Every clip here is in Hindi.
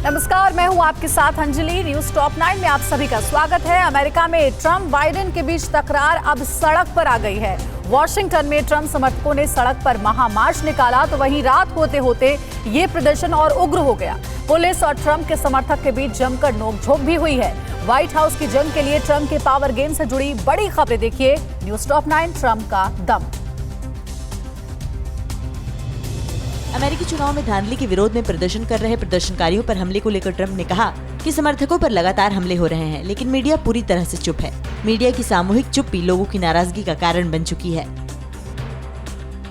नमस्कार, मैं हूं आपके साथ अंजलि। न्यूज टॉप 9 में आप सभी का स्वागत है। अमेरिका में ट्रंप बाइडेन के बीच तकरार अब सड़क पर आ गई है। वॉशिंगटन में ट्रंप समर्थकों ने सड़क पर महामार्च निकाला तो वहीं रात होते होते ये प्रदर्शन और उग्र हो गया। पुलिस और ट्रंप के समर्थक के बीच जमकर नोकझोंक भी हुई है। व्हाइट हाउस की जंग के लिए ट्रंप के पावर गेम से जुड़ी बड़ी खबरें देखिए न्यूज टॉप 9 ट्रंप का दम। अमेरिकी चुनाव में धांधली के विरोध में प्रदर्शन कर रहे प्रदर्शनकारियों पर हमले को लेकर ट्रंप ने कहा कि समर्थकों पर लगातार हमले हो रहे हैं, लेकिन मीडिया पूरी तरह से चुप है। मीडिया की सामूहिक चुप्पी लोगों की नाराजगी का कारण बन चुकी है।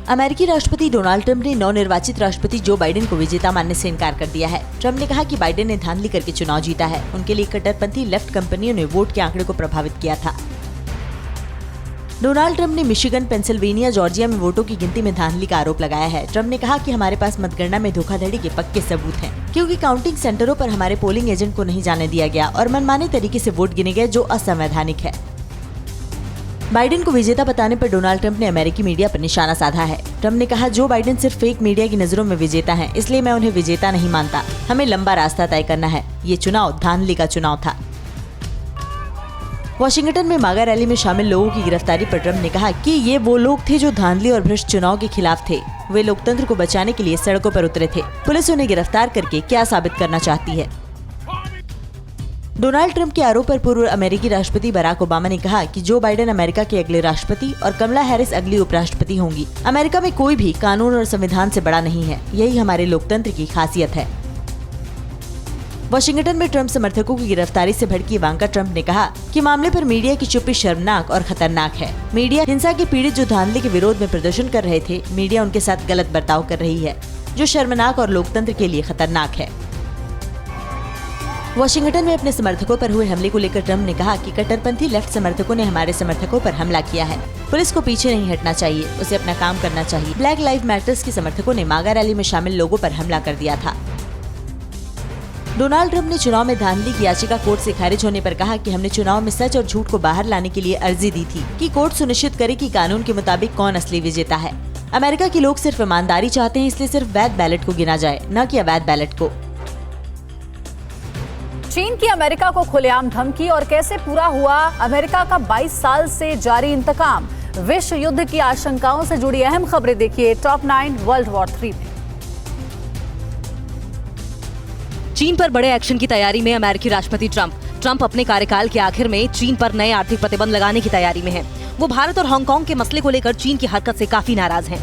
अमेरिकी राष्ट्रपति डोनाल्ड ट्रंप ने नवनिर्वाचित राष्ट्रपति जो बाइडेन को विजेता मानने से इनकार कर दिया है। ट्रंप ने कहा कि बाइडेन ने धांधली करके चुनाव जीता है। उनके लिए कट्टरपंथी लेफ्ट कंपनियों ने वोट के आंकड़े को प्रभावित किया था। डोनाल्ड ट्रंप ने मिशिगन, पेंसिल्वेनिया, जॉर्जिया में वोटों की गिनती में धांधली का आरोप लगाया है। ट्रंप ने कहा कि हमारे पास मतगणना में धोखाधड़ी के पक्के सबूत हैं, क्योंकि काउंटिंग सेंटरों पर हमारे पोलिंग एजेंट को नहीं जाने दिया गया और मनमाने तरीके से वोट गिने गए, जो असंवैधानिक है। बाइडेन को विजेता बताने पर डोनाल्ड ट्रंप ने अमेरिकी मीडिया पर निशाना साधा है। ट्रंप ने कहा, जो बाइडेन सिर्फ फेक मीडिया की नजरों में विजेता हैं, इसलिए मैं उन्हें विजेता नहीं मानता। हमें लंबा रास्ता तय करना है। ये चुनाव धांधली का चुनाव था। वॉशिंगटन में मागा रैली में शामिल लोगों की गिरफ्तारी पर ट्रंप ने कहा कि ये वो लोग थे जो धांधली और भ्रष्ट चुनाव के खिलाफ थे। वे लोकतंत्र को बचाने के लिए सड़कों पर उतरे थे। पुलिस उन्हें गिरफ्तार करके क्या साबित करना चाहती है? डोनाल्ड ट्रंप के आरोप पर पूर्व अमेरिकी राष्ट्रपति बराक ओबामा ने कहा कि जो बाइडेन अमेरिका के अगले राष्ट्रपति और कमला हैरिस अगली उपराष्ट्रपति होंगी। अमेरिका में कोई भी कानून और संविधान से बड़ा नहीं है। यही हमारे लोकतंत्र की खासियत है। वॉशिंगटन में ट्रंप समर्थकों की गिरफ्तारी से भड़की इवांका ट्रंप ने कहा कि मामले पर मीडिया की चुप्पी शर्मनाक और खतरनाक है। मीडिया हिंसा के पीड़ित जो धांधली के विरोध में प्रदर्शन कर रहे थे, मीडिया उनके साथ गलत बर्ताव कर रही है, जो शर्मनाक और लोकतंत्र के लिए खतरनाक है। वॉशिंगटन में अपने समर्थकों पर हुए हमले को लेकर ट्रंप ने कहा कि कट्टरपंथी लेफ्ट समर्थकों ने हमारे समर्थकों पर हमला किया है। पुलिस को पीछे नहीं हटना चाहिए, उसे अपना काम करना चाहिए। ब्लैक लाइव मैटर्स के समर्थकों ने मागा रैली में शामिल लोगों पर हमला कर दिया था। डोनाल्ड ट्रंप ने चुनाव में धांधली की याचिका कोर्ट से खारिज होने पर कहा कि हमने चुनाव में सच और झूठ को बाहर लाने के लिए अर्जी दी थी कि कोर्ट सुनिश्चित करे कि कानून के मुताबिक कौन असली विजेता है। अमेरिका के लोग सिर्फ ईमानदारी चाहते हैं, इसलिए सिर्फ वैध बैलेट को गिना जाए, न कि अवैध बैलेट को। चीन की अमेरिका को खुलेआम धमकी और कैसे पूरा हुआ अमेरिका का 22 साल से जारी इंतकाम। विश्व युद्ध की आशंकाओं से जुड़ी अहम खबरें देखिए टॉप 9 वर्ल्ड वॉर 3 में। चीन पर बड़े एक्शन की तैयारी में अमेरिकी राष्ट्रपति ट्रंप अपने कार्यकाल के आखिर में चीन पर नए आर्थिक प्रतिबंध लगाने की तैयारी में हैं। वो भारत और हांगकांग के मसले को लेकर चीन की हरकत से काफी नाराज हैं।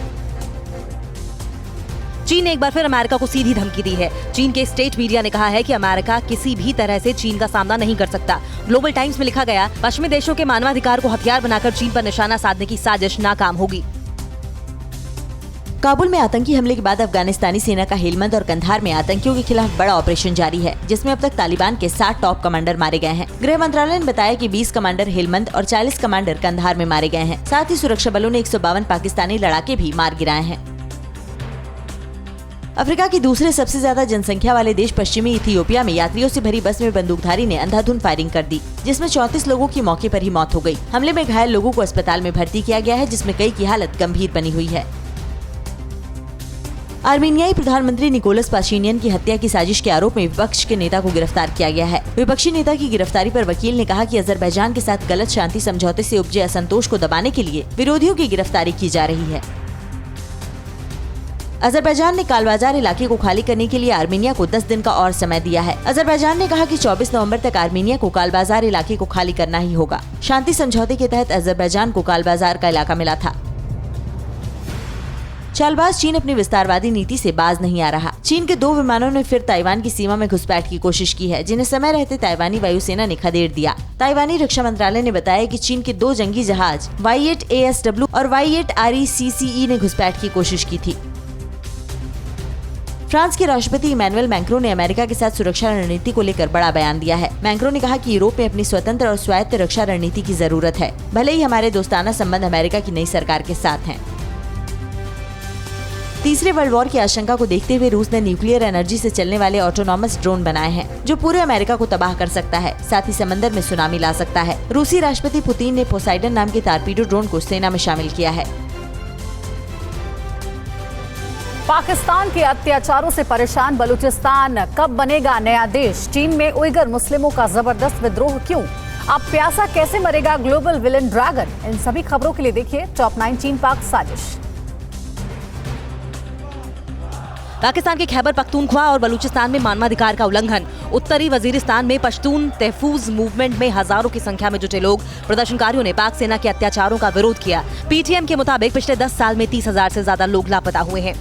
चीन ने एक बार फिर अमेरिका को सीधी धमकी दी है। चीन के स्टेट मीडिया ने कहा है कि अमेरिका किसी भी तरह से चीन का सामना नहीं कर सकता। ग्लोबल टाइम्स में लिखा गया, पश्चिमी देशों के मानवाधिकार को हथियार बनाकर चीन पर निशाना साधने की साजिश नाकाम होगी। काबुल में आतंकी हमले के बाद अफगानिस्तानी सेना का हेलमंद और कंधार में आतंकियों के खिलाफ बड़ा ऑपरेशन जारी है, जिसमें अब तक तालिबान के 60 टॉप कमांडर मारे गए हैं। गृह मंत्रालय ने बताया कि 20 कमांडर हेलमंद और 40 कमांडर कंधार में मारे गए हैं। साथ ही सुरक्षा बलों ने 152 पाकिस्तानी लड़ाके भी मार गिराए हैं। अफ्रीका के दूसरे सबसे ज्यादा जनसंख्या वाले देश पश्चिमी इथियोपिया में यात्रियों से भरी बस में बंदूकधारी ने अंधाधुंध फायरिंग कर दी, जिसमें 34 लोगों की मौके पर ही मौत हो गई। हमले में घायल लोगों को अस्पताल में भर्ती किया गया है, जिसमें कई की हालत गंभीर बनी हुई है। आर्मीनियाई प्रधानमंत्री निकोलस पाशिनियन की हत्या की साजिश के आरोप में विपक्ष के नेता को गिरफ्तार किया गया है। विपक्षी नेता की गिरफ्तारी पर वकील ने कहा कि अजरबैजान के साथ गलत शांति समझौते से उपजे असंतोष को दबाने के लिए विरोधियों की गिरफ्तारी की जा रही है। अजरबैजान ने कालबाजार इलाके को खाली करने के लिए आर्मीनिया को 10 दिन का और समय दिया है। अजरबैजान ने कहा कि 24 नवंबर तक आर्मीनिया को कालबाजार इलाके को खाली करना ही होगा। शांति समझौते के तहत अजरबैजान को कालबाजार का इलाका मिला था। चालबाज चीन अपनी विस्तारवादी नीति से बाज नहीं आ रहा। चीन के 2 विमानों ने फिर ताइवान की सीमा में घुसपैठ की कोशिश की है, जिन्हें समय रहते ताइवानी वायुसेना ने खदेड़ दिया। ताइवानी रक्षा मंत्रालय ने बताया कि चीन के 2 जंगी जहाज Y-8 ASW और Y-8 RECCE ने घुसपैठ की कोशिश की थी। फ्रांस के राष्ट्रपति इमैनुअल मैक्रों ने अमेरिका के साथ सुरक्षा रणनीति को लेकर बड़ा बयान दिया है। मैक्रों ने कहा कि यूरोप में अपनी स्वतंत्र और स्वायत्त रक्षा रणनीति की जरूरत है, भले ही हमारे दोस्ताना संबंध अमेरिका की नई सरकार के साथ हैं। तीसरे वर्ल्ड वॉर की आशंका को देखते हुए रूस ने न्यूक्लियर एनर्जी से चलने वाले ऑटोनॉमस ड्रोन बनाए हैं, जो पूरे अमेरिका को तबाह कर सकता है, साथ ही समंदर में सुनामी ला सकता है। रूसी राष्ट्रपति पुतिन ने पोसाइडन नाम के टारपीडो ड्रोन को सेना में शामिल किया है। पाकिस्तान के अत्याचारों से परेशान बलूचिस्तान कब बनेगा नया देश? चीन में उइगर मुस्लिमों का जबरदस्त विद्रोह क्यों? अब प्यासा कैसे मरेगा ग्लोबल विलेन ड्रैगन? इन सभी खबरों के लिए देखिए टॉप 9 चीन पाक साजिश। पाकिस्तान के खैबर पख्तूनख्वा और बलूचिस्तान में मानवाधिकार का उल्लंघन। उत्तरी वजीरिस्तान में पश्तून तहफूज मूवमेंट में हजारों की संख्या में जुटे लोग प्रदर्शनकारियों ने पाक सेना के अत्याचारों का विरोध किया। पीटीएम के मुताबिक पिछले 10 साल में 30,000 से ज्यादा लोग लापता हुए हैं।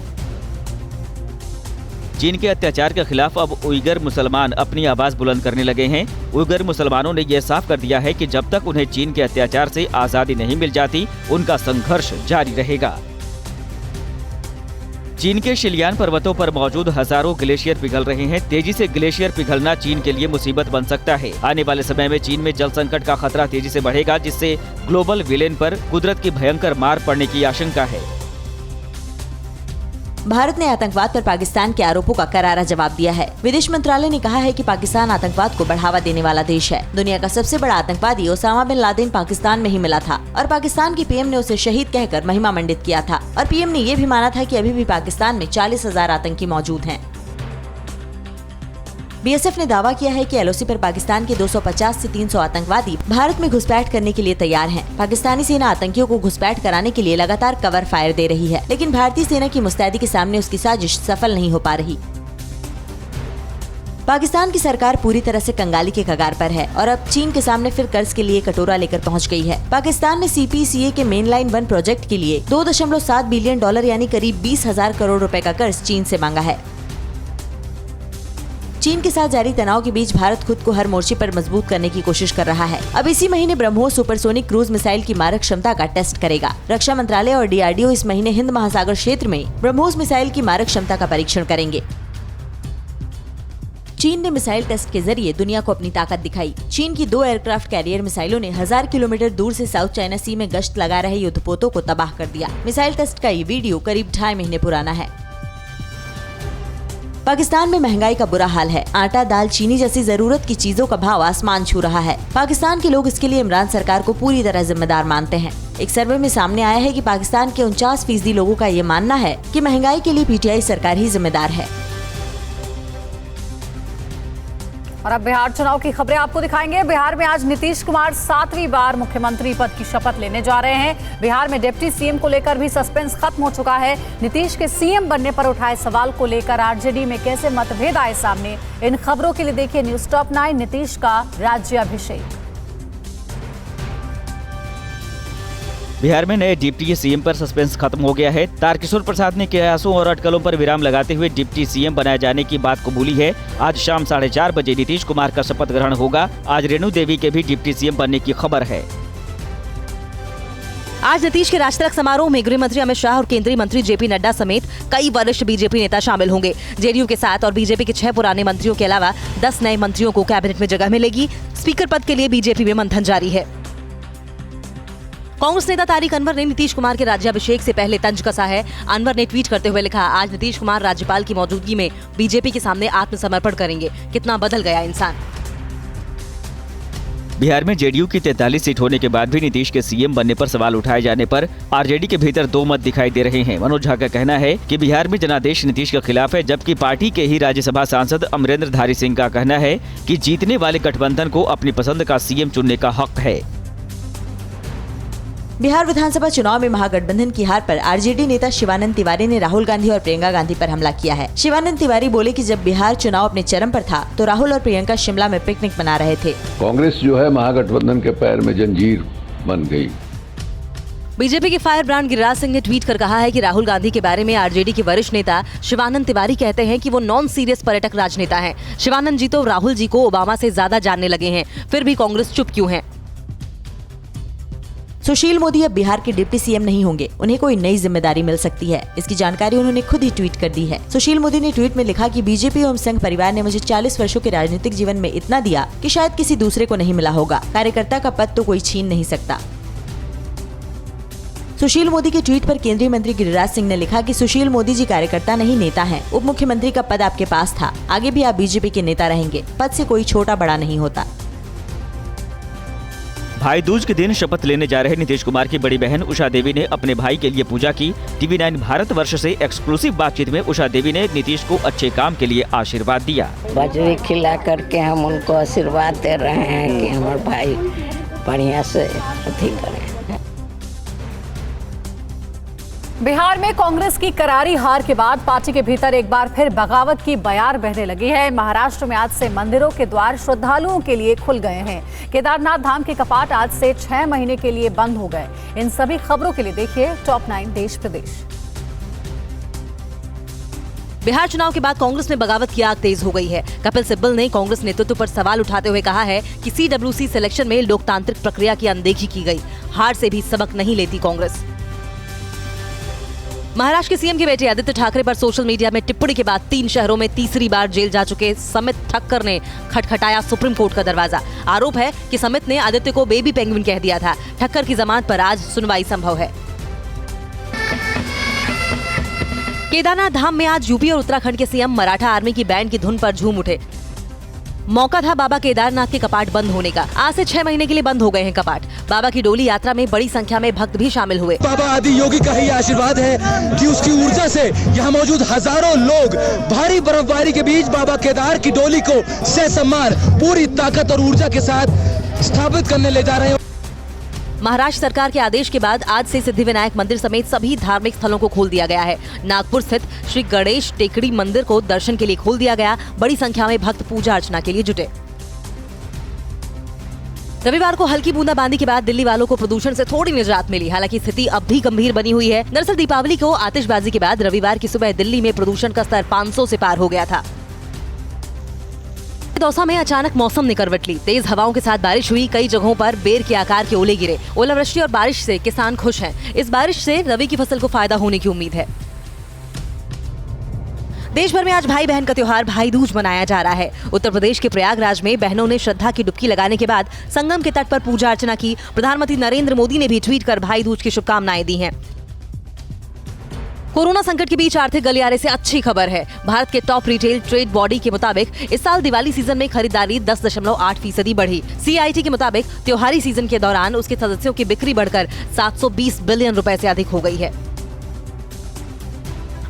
चीन के अत्याचार के खिलाफ अब उइगर मुसलमान अपनी आवाज बुलंद करने लगे हैं। उइगर मुसलमानों ने यह साफ कर दिया है कि जब तक उन्हें चीन के अत्याचार से आजादी नहीं मिल जाती, उनका संघर्ष जारी रहेगा। चीन के शिलियान पर्वतों पर मौजूद हजारों ग्लेशियर पिघल रहे हैं। तेजी से ग्लेशियर पिघलना चीन के लिए मुसीबत बन सकता है। आने वाले समय में चीन में जल संकट का खतरा तेजी से बढ़ेगा, जिससे ग्लोबल विलेन पर कुदरत की भयंकर मार पड़ने की आशंका है। भारत ने आतंकवाद पर पाकिस्तान के आरोपों का करारा जवाब दिया है। विदेश मंत्रालय ने कहा है कि पाकिस्तान आतंकवाद को बढ़ावा देने वाला देश है। दुनिया का सबसे बड़ा आतंकवादी ओसामा बिन लादेन पाकिस्तान में ही मिला था और पाकिस्तान के पीएम ने उसे शहीद कहकर महिमा मंडित किया था और पीएम ने ये भी माना था कि अभी भी पाकिस्तान में 40,000 आतंकी मौजूद हैं। बीएसएफ ने दावा किया है कि एलओसी पर पाकिस्तान के 250 से 300 आतंकवादी भारत में घुसपैठ करने के लिए तैयार हैं। पाकिस्तानी सेना आतंकियों को घुसपैठ कराने के लिए लगातार कवर फायर दे रही है, लेकिन भारतीय सेना की मुस्तैदी के सामने उसकी साजिश सफल नहीं हो पा रही। पाकिस्तान की सरकार पूरी तरह से कंगाली के कगार पर है और अब चीन के सामने फिर कर्ज के लिए कटोरा लेकर पहुंच गई है। पाकिस्तान ने CPCA के मेन लाइन 1 प्रोजेक्ट के लिए $2.7 बिलियन यानी करीब 20,000 करोड़ रुपए का कर्ज चीन से मांगा है। चीन के साथ जारी तनाव के बीच भारत खुद को हर मोर्चे पर मजबूत करने की कोशिश कर रहा है। अब इसी महीने ब्रह्मोस सुपरसोनिक क्रूज मिसाइल की मारक क्षमता का टेस्ट करेगा। रक्षा मंत्रालय और DRDO इस महीने हिंद महासागर क्षेत्र में ब्रह्मोस मिसाइल की मारक क्षमता का परीक्षण करेंगे। चीन ने मिसाइल टेस्ट के जरिए दुनिया को अपनी ताकत दिखाई। चीन की 2 एयरक्राफ्ट कैरियर मिसाइलों ने 1000 किलोमीटर दूर से साउथ चाइना सी में गश्त लगा रहे युद्धपोतों को तबाह कर दिया। मिसाइल टेस्ट का ये वीडियो करीब 2.5 महीने पुराना है। पाकिस्तान में महंगाई का बुरा हाल है। आटा, दाल, चीनी जैसी जरूरत की चीजों का भाव आसमान छू रहा है। पाकिस्तान के लोग इसके लिए इमरान सरकार को पूरी तरह जिम्मेदार मानते हैं। एक सर्वे में सामने आया है कि पाकिस्तान के 49% लोगों का ये मानना है कि महंगाई के लिए PTI सरकार ही जिम्मेदार है। और अब बिहार चुनाव की खबरें आपको दिखाएंगे। बिहार में आज नीतीश कुमार 7वीं बार मुख्यमंत्री पद की शपथ लेने जा रहे हैं। बिहार में डिप्टी सीएम को लेकर भी सस्पेंस खत्म हो चुका है। नीतीश के सीएम बनने पर उठाए सवाल को लेकर आरजेडी में कैसे मतभेद आए सामने, इन खबरों के लिए देखिए न्यूज टॉप 9 नीतीश का राज्याभिषेक। बिहार में नए डिप्टी सीएम पर सस्पेंस खत्म हो गया है। तारकिशोर प्रसाद ने कयासों और अटकलों पर विराम लगाते हुए डिप्टी सीएम बनाए जाने की बात कबूली है। आज शाम 4:30 बजे नीतीश कुमार का शपथ ग्रहण होगा। आज रेणु देवी के भी डिप्टी सीएम बनने की खबर है। आज नीतीश के राजतिलक समारोह में गृह मंत्री अमित शाह और केंद्रीय मंत्री JP नड्डा समेत कई वरिष्ठ बीजेपी नेता शामिल होंगे। जेडीयू के 7 और बीजेपी के 6 पुराने मंत्रियों के अलावा 10 नए मंत्रियों को कैबिनेट में जगह मिलेगी। स्पीकर पद के लिए बीजेपी में मंथन जारी है। कांग्रेस नेता तारिक अनवर ने नीतीश कुमार के राज्याभिषेक से पहले तंज कसा है। अनवर ने ट्वीट करते हुए लिखा, आज नीतीश कुमार राज्यपाल की मौजूदगी में बीजेपी के सामने आत्मसमर्पण करेंगे। कितना बदल गया इंसान। बिहार में जेडीयू की 43 सीट होने के बाद भी नीतीश के सीएम बनने पर सवाल उठाए जाने पर आरजेडी के भीतर 2 मत दिखाई दे रहे हैं। मनोज झा का कहना है कि बिहार में जनादेश नीतीश के खिलाफ है, जबकि पार्टी के ही राज्यसभा सांसद अमरेंद्र धारी सिंह का कहना है कि जीतने वाले गठबंधन को अपनी पसंद का सीएम चुनने का हक है। बिहार विधानसभा चुनाव में महागठबंधन की हार पर आरजेडी नेता शिवानंद तिवारी ने राहुल गांधी और प्रियंका गांधी पर हमला किया है। शिवानंद तिवारी बोले कि जब बिहार चुनाव अपने चरम पर था तो राहुल और प्रियंका शिमला में पिकनिक मना रहे थे। कांग्रेस जो है महागठबंधन के पैर में जंजीर बन गई। बीजेपी के फायर ब्रांड गिरिराज सिंह ने ट्वीट कर कहा है कि राहुल गांधी के बारे में आरजेडी के वरिष्ठ नेता शिवानंद तिवारी कहते हैं कि वो नॉन सीरियस पर्यटक राजनेता हैं। शिवानंद जी तो राहुल जी को ओबामा से ज्यादा जानने लगे हैं, फिर भी कांग्रेस चुप क्यों है। सुशील मोदी अब बिहार के डिप्टी सीएम नहीं होंगे, उन्हें कोई नई जिम्मेदारी मिल सकती है। इसकी जानकारी उन्होंने खुद ही ट्वीट कर दी है। सुशील मोदी ने ट्वीट में लिखा कि बीजेपी एवं संघ परिवार ने मुझे 40 वर्षों के राजनीतिक जीवन में इतना दिया कि शायद किसी दूसरे को नहीं मिला होगा। कार्यकर्ता का पद तो कोई छीन नहीं सकता। सुशील मोदी के ट्वीट पर केंद्रीय मंत्री गिरिराज सिंह ने लिखा कि सुशील मोदी जी कार्यकर्ता नहीं नेता हैं। उप मुख्यमंत्री का पद आपके पास था, आगे भी आप बीजेपी के नेता रहेंगे। पद से कोई छोटा बड़ा नहीं होता। भाई दूज के दिन शपथ लेने जा रहे नीतीश कुमार की बड़ी बहन उषा देवी ने अपने भाई के लिए पूजा की। TV9 भारतवर्ष से एक्सक्लूसिव बातचीत में उषा देवी ने नीतीश को अच्छे काम के लिए आशीर्वाद दिया। बजरी खिला करके हम उनको आशीर्वाद दे रहे हैं कि हमारे भाई बढ़िया से अथी करें। बिहार में कांग्रेस की करारी हार के बाद पार्टी के भीतर एक बार फिर बगावत की बयार बहने लगी है। महाराष्ट्र में आज से मंदिरों के द्वार श्रद्धालुओं के लिए खुल गए हैं। केदारनाथ धाम के कपाट आज से 6 महीने के लिए बंद हो गए। इन सभी खबरों के लिए देखिए टॉप 9 देश प्रदेश। बिहार चुनाव के बाद कांग्रेस में बगावत की आग तेज हो गई है। कपिल सिब्बल ने कांग्रेस नेतृत्व पर सवाल उठाते हुए कहा है कि CWC सिलेक्शन में लोकतांत्रिक प्रक्रिया की अनदेखी की गई। हार से भी सबक नहीं लेती कांग्रेस। महाराष्ट्र के सीएम के बेटे आदित्य ठाकरे पर सोशल मीडिया में टिप्पणी के बाद 3 शहरों में तीसरी बार जेल जा चुके समित ठक्कर ने खटखटाया सुप्रीम कोर्ट का दरवाजा। आरोप है कि समित ने आदित्य को बेबी पेंगुइन कह दिया था। ठक्कर की जमानत पर आज सुनवाई संभव है। केदारनाथ धाम में आज यूपी और उत्तराखंड के सीएम मराठा आर्मी की बैंड की धुन पर झूम उठे। मौका था बाबा केदारनाथ के कपाट बंद होने का। आज से 6 महीने के लिए बंद हो गए हैं कपाट। बाबा की डोली यात्रा में बड़ी संख्या में भक्त भी शामिल हुए। बाबा आदि योगी का ही आशीर्वाद है कि उसकी ऊर्जा से यहाँ मौजूद हजारों लोग भारी बर्फबारी के बीच बाबा केदार की डोली को ससम्मान पूरी ताकत और ऊर्जा के साथ स्थापित करने ले जा रहे हैं। महाराष्ट्र सरकार के आदेश के बाद आज से सिद्धिविनायक मंदिर समेत सभी धार्मिक स्थलों को खोल दिया गया है। नागपुर स्थित श्री गणेश टेकड़ी मंदिर को दर्शन के लिए खोल दिया गया। बड़ी संख्या में भक्त पूजा अर्चना के लिए जुटे। रविवार को हल्की बूंदाबांदी के बाद दिल्ली वालों को प्रदूषण से थोड़ी निजात मिली। हालांकि स्थिति अब भी गंभीर बनी हुई है। दरअसल दीपावली को आतिशबाजी के बाद रविवार की सुबह दिल्ली में प्रदूषण का स्तर 500 से पार हो गया था। दौसा में अचानक मौसम ने करवट ली। तेज हवाओं के साथ बारिश हुई। कई जगहों पर बेर के आकार के ओले गिरे। ओलावृष्टि और बारिश से किसान खुश हैं। इस बारिश से रबी की फसल को फायदा होने की उम्मीद है। देश भर में आज भाई बहन का त्योहार भाई दूज मनाया जा रहा है। उत्तर प्रदेश के प्रयागराज में बहनों ने श्रद्धा की डुबकी लगाने के बाद संगम के तट पर पूजा अर्चना की। प्रधानमंत्री नरेंद्र मोदी ने भी ट्वीट कर भाई दूज की शुभकामनाएं दी हैं। कोरोना संकट के बीच आर्थिक गलियारे से अच्छी खबर है। भारत के टॉप रिटेल ट्रेड बॉडी के मुताबिक इस साल दिवाली सीजन में खरीदारी 10.8% बढ़ी। CIT के मुताबिक त्योहारी सीजन के दौरान उसके सदस्यों की बिक्री बढ़कर 720 बिलियन रुपए से अधिक हो गई है।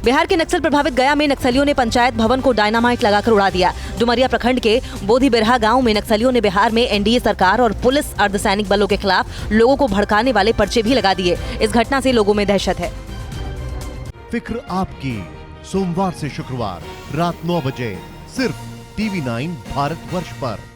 बिहार के नक्सल प्रभावित गया में नक्सलियों ने पंचायत भवन को डायनामाइट लगाकर उड़ा दिया। डुमरिया प्रखंड के बोधीबिरहा गांव में नक्सलियों ने बिहार में NDA सरकार और पुलिस अर्धसैनिक बलों के खिलाफ लोगों को भड़काने वाले पर्चे भी लगा दिए। इस घटना से लोगों में दहशत है। फिक्र आपकी, सोमवार से शुक्रवार रात 9 बजे सिर्फ TV9 भारतवर्ष पर।